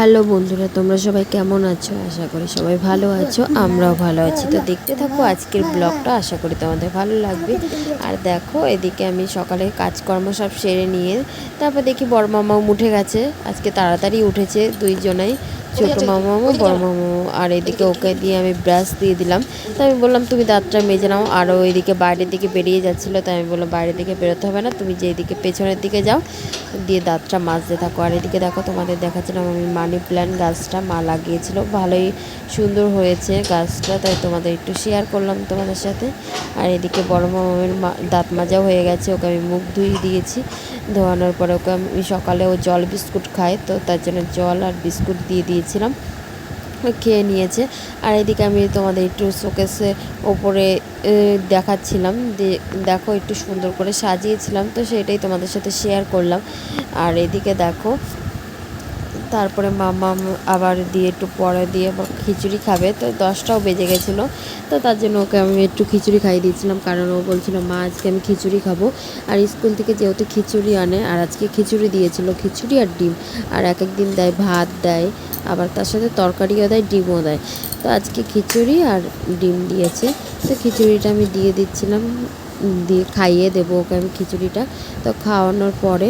Hello বন্ধুরা, তোমরা সবাই কেমন আছো? আশা করি সবাই ভালো আছো, আমরাও ভালো আছি। তো দেখতে থাকো আজকের ব্লগটা, আশা করি তোমাদের ভালো লাগবে। আর দেখো, এদিকে আমি সকালে কাজকর্ম সব সেরে নিয়ে তারপর দেখি বড় মামাও উঠে গেছে। আজকে তাড়াতাড়ি উঠেছে দুইজনাই, ছোটো মামাও বড় মামাও। আর এদিকে ওকে দিয়ে আমি ব্রাশ দিয়ে দিলাম। তো আমি বললাম তুমি দাঁতটা মেজে নাও। আরও ওইদিকে বাইরের দিকে বেরিয়ে যাচ্ছিলো, তাই আমি বললাম বাইরের দিকে বেরোতে হবে না, তুমি যেদিকে পেছনের দিকে যাও দিয়ে দাঁতটা মাজতে থাকো। আর এদিকে দেখো, তোমাদের দেখাচ্ছিলাম আমি মানি প্ল্যান্ট গাছটা মা লাগিয়েছিল, ভালোই সুন্দর হয়েছে গাছটা, তাই তোমাদের একটু শেয়ার করলাম তোমাদের সাথে। আর এদিকে বড় মামার দাঁত মাজাও হয়ে গেছে, ওকে আমি মুখ ধুয়ে দিয়েছি। ধোয়ানোর পরে ওকে আমি সকালে ও জল বিস্কুট খায়, তো তার জন্য জল আর বিস্কুট দিয়ে দিয়েছিলাম, খেয়ে নিয়েছে। আর এদিকে আমি তোমাদের একটু শোকেসে ওপরে দেখাচ্ছিলাম, দেখো একটু সুন্দর করে সাজিয়েছিলাম, তো সেটাই তোমাদের সাথে শেয়ার করলাম। আর এদিকে দেখো, তারপরে মামা আবার দিয়ে একটু পরে দিয়ে খিচুড়ি খাবে, তো 10টাও বেজে গেছিলো। তো তার জন্য ওকে আমি একটু খিচুড়ি খাইয়ে দিয়েছিলাম, কারণ ও বলছিল মা আজকে আমি খিচুড়ি খাবো। আর স্কুল থেকে যেহেতু খিচুড়ি আনে, আর আজকে খিচুড়ি দিয়েছিল, খিচুড়ি আর ডিম। আর এক এক দিন দেয় ভাত দেয়, আবার তার সাথে তরকারিও দেয়, ডিমও দেয়। তো আজকে খিচুড়ি আর ডিম দিয়েছে, তো খিচুড়িটা আমি দিয়ে দিচ্ছিলাম, দিয়ে খাইয়ে দেবো ওকে আমি খিচুড়িটা। তো খাওয়ানোর পরে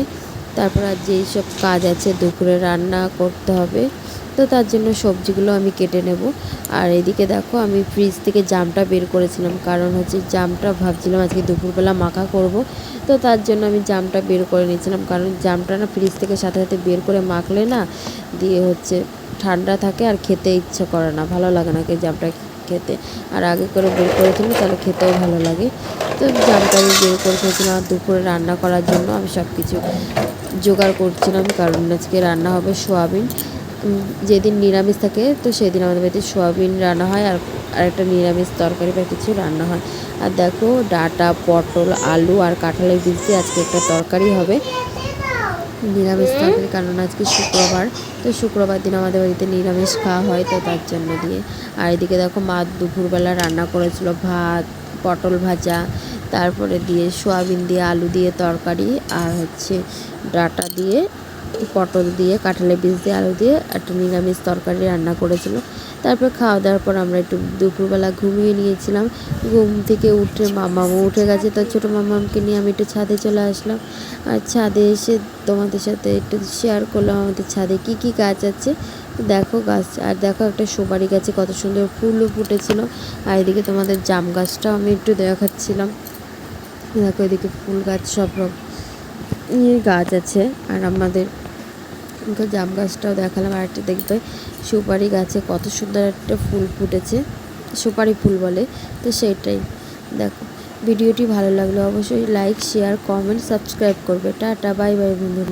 তারপর আর যেই সব কাজ আছে, দুপুরে রান্না করতে হবে, তো তার জন্য সবজিগুলো আমি কেটে নেব। আর এদিকে দেখো, আমি ফ্রিজ থেকে জামটা বের করেছিলাম, কারণ হচ্ছে জামটা ভাবছিলাম আজকে দুপুরবেলা মাখা করব, তো তার জন্য আমি জামটা বের করে নিয়েছিলাম। কারণ জামটা না ফ্রিজ থেকে সাথে সাথে বের করে মাখলে না দিয়ে হচ্ছে ঠান্ডা থাকে আর খেতে ইচ্ছা করে না, ভালো লাগে না জামটা খেতে। আর আগে করে বের করে তুলি তাহলে খেতেও ভালো লাগে। তো জামটা আমি বের করে ফেলছিলাম। আর দুপুরে রান্না করার জন্য আমি সব কিছু জোগাড় করছিলাম, কারণ আজকে রান্না হবে সোয়াবিন। যেদিন নিরামিষ থাকে তো সেদিন আমাদের বাড়িতে সোয়াবিন রান্না হয়, আর একটা নিরামিষ তরকারি বা কিছু রান্না হয়। আর দেখো, ডাঁটা, পটল, আলু আর কাঁঠালের বীজ দিয়ে আজকে একটা তরকারি হবে, নিরামিষ তরকারি, কারণ আজকে শুক্রবার। তো শুক্রবার দিন আমাদের বাড়িতে নিরামিষ খাওয়া হয়, তো তার জন্য দিয়ে। আর এদিকে দেখো, মা দুপুরবেলা রান্না করেছিল ভাত, পটল ভাজা, তারপরে দিয়ে সোয়াবিন দিয়ে আলু দিয়ে তরকারি, আর হচ্ছে ডাঁটা দিয়ে, পটল দিয়ে, কাঁঠালের বীজ দিয়ে, আলু দিয়ে একটা নিরামিষ তরকারি রান্না করেছিল। তারপর খাওয়া দাওয়ার পর আমরা একটু দুপুরবেলা ঘুমিয়ে নিয়েছিলাম। ঘুম থেকে উঠে মামামও উঠে গেছে, তার ছোটো মামাকে নিয়ে আমি একটু ছাদে চলে আসলাম। আর ছাদে এসে তোমাদের সাথে একটু শেয়ার করলাম আমাদের ছাদে কি কি গাছ আছে। দেখো গাছ, আর দেখো একটা সুপারি গাছে কত সুন্দর ফুলও ফুটেছিল। আর এদিকে তোমাদের জাম গাছটাও আমি একটু দেখাচ্ছিলাম। দেখো এদিকে ফুল গাছ, সব গাছ আছে। আর আমাদের জাম গাছটাও দেখালাম। আর একটা দেখবে সুপারি গাছে কত সুন্দর একটা ফুল ফুটেছে, সুপারি ফুল বলে, তো সেটাই দেখো। ভিডিওটি ভালো লাগলে অবশ্যই লাইক, শেয়ার, কমেন্ট, সাবস্ক্রাইব করবে। টাটা, বাই বাই বন্ধুরা।